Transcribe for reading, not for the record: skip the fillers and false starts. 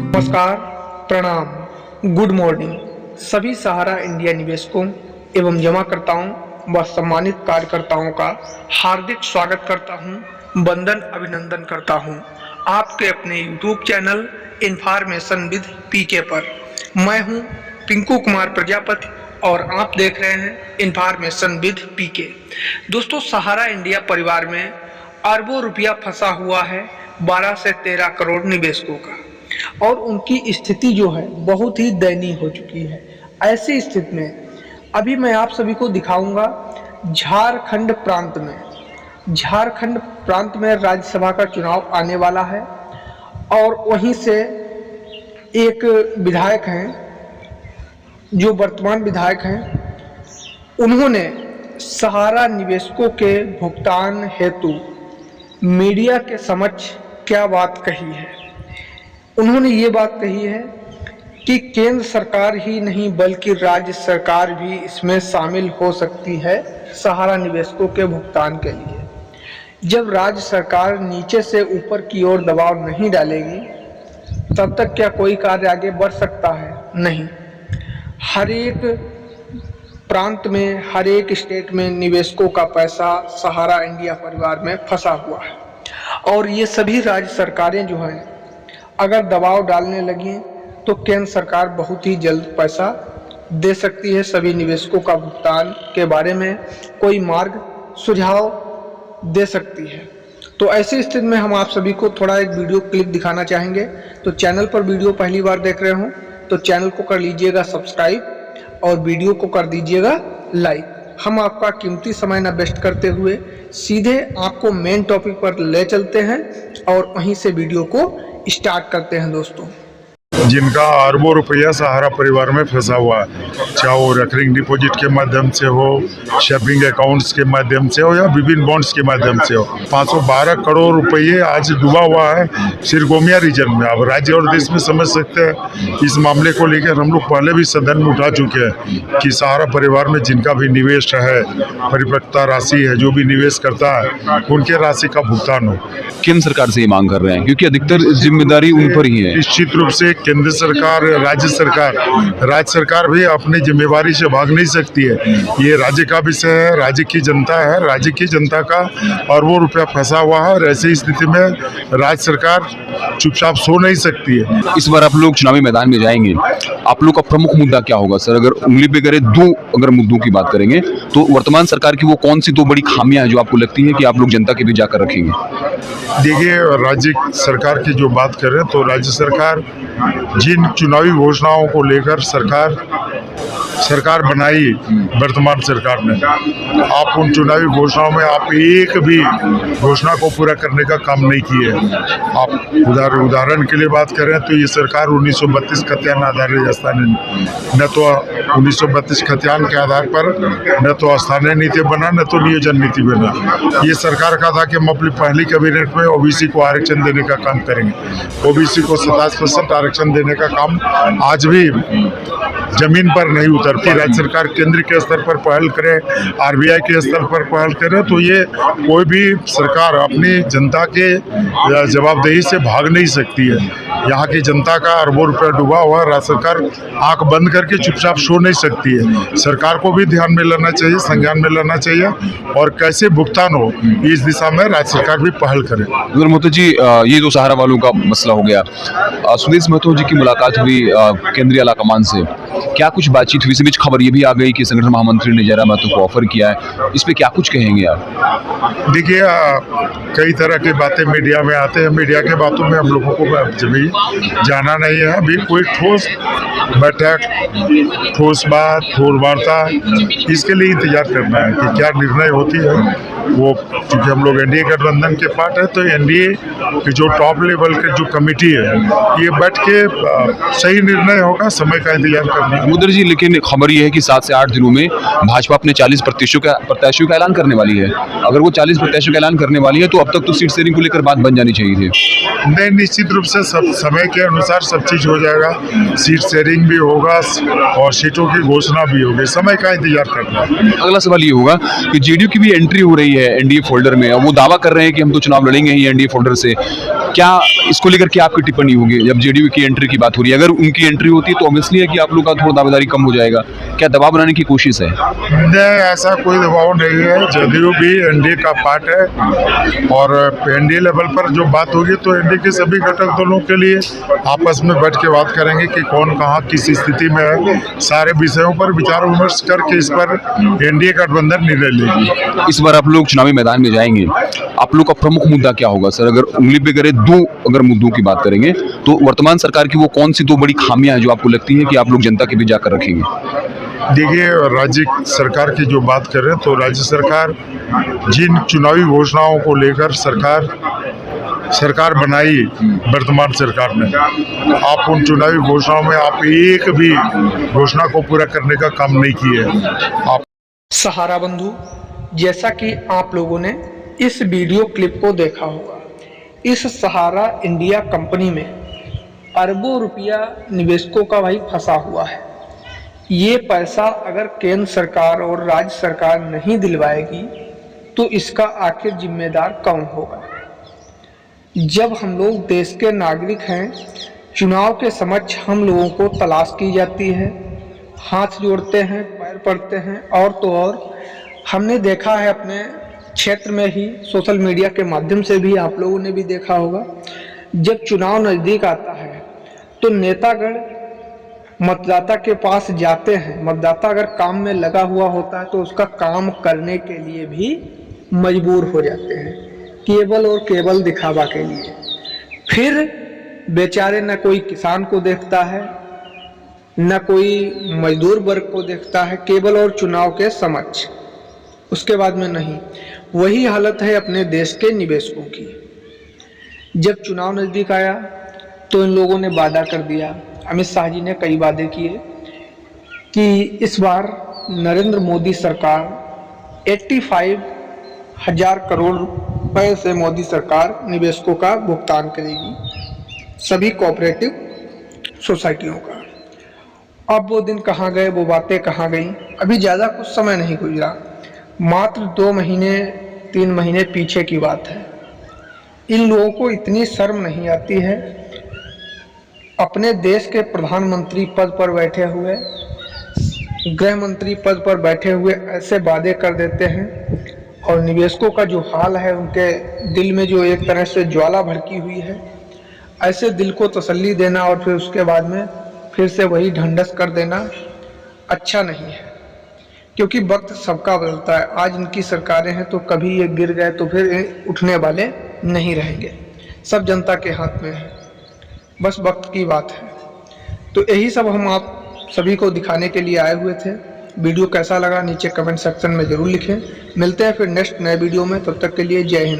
नमस्कार, प्रणाम, good morning सभी सहारा इंडिया निवेशकों एवं जमाकर्ताओं व सम्मानित कार्यकर्ताओं का हार्दिक स्वागत करता हूं, वंदन अभिनंदन करता हूं आपके अपने यूट्यूब चैनल इन्फॉर्मेशन विद पीके पर। मैं हूं पिंकू कुमार प्रजापति और आप देख रहे हैं इन्फॉर्मेशन विद पीके। दोस्तों, सहारा इंडिया परिवार में अरबों रुपया फंसा हुआ है 12 से 13 करोड़ निवेशकों का और उनकी स्थिति जो है बहुत ही दयनीय हो चुकी है। ऐसी स्थिति में अभी मैं आप सभी को दिखाऊंगा झारखंड प्रांत में राज्यसभा का चुनाव आने वाला है और वहीं से एक विधायक हैं जो वर्तमान विधायक हैं, उन्होंने सहारा निवेशकों के भुगतान हेतु मीडिया के समक्ष क्या बात कही है। उन्होंने ये बात कही है कि केंद्र सरकार ही नहीं बल्कि राज्य सरकार भी इसमें शामिल हो सकती है सहारा निवेशकों के भुगतान के लिए। जब राज्य सरकार नीचे से ऊपर की ओर दबाव नहीं डालेगी तब तक क्या कोई कार्य आगे बढ़ सकता है? नहीं। हर एक प्रांत में, हर एक स्टेट में निवेशकों का पैसा सहारा इंडिया परिवार में फंसा हुआ है और ये सभी राज्य सरकारें जो हैं अगर दबाव डालने लगी तो केंद्र सरकार बहुत ही जल्द पैसा दे सकती है। सभी निवेशकों का भुगतान के बारे में कोई मार्ग सुझाव दे सकती है। तो ऐसी स्थिति में हम आप सभी को थोड़ा एक वीडियो क्लिप दिखाना चाहेंगे। तो चैनल पर वीडियो पहली बार देख रहे हो तो चैनल को कर लीजिएगा सब्सक्राइब और वीडियो को कर दीजिएगा लाइक। हम आपका कीमती समय न वेस्ट करते हुए सीधे आपको मेन टॉपिक पर ले चलते हैं और वहीं से वीडियो को स्टार्ट करते हैं। दोस्तों, जिनका अरबों रुपया सहारा परिवार में फंसा हुआ है, चाहे वो रेकरिंग डिपॉजिट के माध्यम से हो, शेपिंग अकाउंट्स के माध्यम से हो या विभिन्न बॉन्ड्स के माध्यम से हो, 512 करोड़ रुपये आज डूबा हुआ है सिरगोमिया रीजन में। अब राज्य और देश में समझ सकते हैं इस मामले को लेकर हम लोग पहले भी सदन में उठा चुके हैं कि सहारा परिवार में जिनका भी निवेश है, परिपक्वता राशि है, जो भी निवेश करता है उनके राशि का भुगतान हो। केंद्र सरकार से ये मांग कर रहे हैं क्योंकि अधिकतर जिम्मेदारी उन पर ही है। निश्चित रूप से केंद्र सरकार, राज्य सरकार भी अपनी जिम्मेवारी से भाग नहीं सकती है। ये राज्य का विषय है, राज्य की जनता है, राज्य की जनता का अरबों रुपया फंसा हुआ है और ऐसी स्थिति में राज्य सरकार चुपचाप सो नहीं सकती है। इस बार आप लोग चुनावी मैदान में जाएंगे, आप लोग का प्रमुख मुद्दा क्या होगा सर? अगर उंगली पे करें अगर मुद्दों की बात करेंगे तो वर्तमान सरकार की वो कौन सी दो बड़ी खामियां हैं जो आपको लगती है कि आप लोग जनता के बीच जाकर रखेंगे? देखिए, राज्य सरकार की जो बात करें तो राज्य सरकार जिन चुनावी घोषणाओं को लेकर सरकार बनाई वर्तमान सरकार ने, आप उन चुनावी घोषणाओं में आप एक भी घोषणा को पूरा करने का काम नहीं किए। आप उदाहरण के लिए बात करें तो ये सरकार 1932 खतियान आधारित न तो 1932 खतियान के आधार पर न तो स्थानीय नीति बना न तो नियोजन नीति बना। ये सरकार का था कि हम अपनी पहली कैबिनेट में ओबीसी को आरक्षण देने का काम करेंगे। ओबीसी को 27% आरक्षण देने का काम आज भी जमीन पर नहीं उतरती। राज्य सरकार केंद्र के स्तर पर पहल करे, आरबीआई के स्तर पर पहल करे तो ये कोई भी सरकार अपनी जनता के जवाबदेही से भाग नहीं सकती है। यहाँ की जनता का अरबों रुपया डूबा हुआ, राज्य सरकार आंख बंद करके चुपचाप सो नहीं सकती है। सरकार को भी ध्यान में लाना चाहिए, संज्ञान में लाना चाहिए और कैसे भुगतान हो इस दिशा में राज्य सरकार भी पहल करे। महतो जी, ये जो सहारा वालों का मसला हो गया, सुदेश महतो जी की मुलाकात हुई केंद्रीय आला कमान से, क्या कुछ बातचीत हुई? इस बीच खबर ये भी आ गई कि संगठन महामंत्री ने जयराम महतो को ऑफर किया है, इस पे क्या कुछ कहेंगे आप? देखिए, कई तरह की बातें मीडिया में आते हैं, मीडिया के बातों में हम लोगों को जब जाना नहीं है। अभी कोई ठोस बैठक, ठोस बात, ठोस वार्ता, इसके लिए इंतजार करना है कि क्या निर्णय होती है। वो क्योंकि हम लोग एनडीए गठबंधन के पार्ट है तो एनडीए की जो टॉप लेवल के जो कमेटी है ये बैठ के सही निर्णय होगा, समय का इंतजार करना है। मुदर जी, लेकिन खबर ये है कि 7 से 8 दिनों में भाजपा अपने 40 प्रत्याशियों का ऐलान करने वाली है। अगर वो 40 प्रत्याशियों का ऐलान करने वाली है तो अब तक तो सीट शेयरिंग को लेकर बात बन जानी चाहिए थी। नहीं, निश्चित रूप से सब समय के अनुसार सब चीज हो जाएगा। सीट शेयरिंग भी होगा और सीटों की घोषणा भी होगी, समय का इंतजार करना है। अगला सवाल ये होगा कि जेडीयू की भी एंट्री हो रही रही है एनडीए फोल्डर में, वो दावा कर रहे हैं कि हम तो चुनाव लड़ेंगे ही एनडीए फोल्डर से। क्या इसको लेकर के आपकी टिप्पणी होगी जब जेडीयू की एंट्री की बात हो रही है? अगर उनकी एंट्री होती है तो ऑब्वियसली है कि आप लोग का थोड़ा दावेदारी कम हो जाएगा। क्या दबाव बनाने की कोशिश है? नहीं, ऐसा कोई दबाव नहीं है। जदयू भी एनडीए का पार्ट है और एनडीए लेवल पर जो बात होगी तो एनडीए के सभी घटक दलों के लिए आपस में बैठ के बात करेंगे कि कौन कहाँ किस स्थिति में है। सारे विषयों पर विचार विमर्श करके इस पर एनडीए गठबंधन निर्णय लेगी। इस बार आप लोग चुनावी मैदान में जाएंगे, आप लोग का प्रमुख मुद्दा क्या होगा सर? अगर उंगली पे करें अगर मुद्दों की बात करेंगे तो वर्तमान सरकार की वो कौन सी दो बड़ी खामियां हैं जो आपको लगती है कि आप लोग जनता के बीच जाकर रखेंगे? देखिए, राज्य सरकार की जो बात कर रहे हैं तो राज्य सरकार जिन चुनावी घोषणाओं को लेकर सरकार बनाई वर्तमान सरकार ने, आप उन चुनावी घोषणाओं में आप एक भी घोषणा को पूरा करने का काम नहीं किए। आप सहारा बंधु, जैसा कि आप लोगों ने इस वीडियो क्लिप को देखा होगा, इस सहारा इंडिया कंपनी में अरबों रुपया निवेशकों का भाई फंसा हुआ है। ये पैसा अगर केंद्र सरकार और राज्य सरकार नहीं दिलवाएगी तो इसका आखिर जिम्मेदार कौन होगा? जब हम लोग देश के नागरिक हैं, चुनाव के समक्ष हम लोगों को तलाश की जाती है, हाथ जोड़ते हैं, पैर पड़ते हैं, और तो और हमने देखा है अपने क्षेत्र में ही, सोशल मीडिया के माध्यम से भी आप लोगों ने भी देखा होगा, जब चुनाव नज़दीक आता है तो नेतागण मतदाता के पास जाते हैं। मतदाता अगर काम में लगा हुआ होता है तो उसका काम करने के लिए भी मजबूर हो जाते हैं, केवल और केवल दिखावा के लिए। फिर बेचारे न कोई किसान को देखता है, न कोई मजदूर वर्ग को देखता है, केवल और चुनाव के समक्ष। उसके बाद में नहीं। वही हालत है अपने देश के निवेशकों की। जब चुनाव नज़दीक आया तो इन लोगों ने वादा कर दिया, अमित शाह जी ने कई वादे किए कि इस बार नरेंद्र मोदी सरकार 85,000 करोड़ रुपए से मोदी सरकार निवेशकों का भुगतान करेगी, सभी कोऑपरेटिव सोसाइटियों का। अब वो दिन कहाँ गए, वो बातें कहाँ गई? अभी ज़्यादा कुछ समय नहीं गुजरा, मात्र 2 महीने 3 महीने पीछे की बात है। इन लोगों को इतनी शर्म नहीं आती है, अपने देश के प्रधानमंत्री पद पर बैठे हुए, गृह मंत्री पद पर बैठे हुए ऐसे वादे कर देते हैं, और निवेशकों का जो हाल है, उनके दिल में जो एक तरह से ज्वाला भड़की हुई है, ऐसे दिल को तसल्ली देना और फिर उसके बाद में फिर से वही ढंढस कर देना अच्छा नहीं है। क्योंकि वक्त सबका बदलता है। आज इनकी सरकारें हैं तो कभी ये गिर गए तो फिर उठने वाले नहीं रहेंगे। सब जनता के हाथ में है, बस वक्त की बात है। तो यही सब हम आप सभी को दिखाने के लिए आए हुए थे। वीडियो कैसा लगा नीचे कमेंट सेक्शन में ज़रूर लिखें। मिलते हैं फिर नेक्स्ट नए वीडियो में, तब तक के लिए जय हिंद।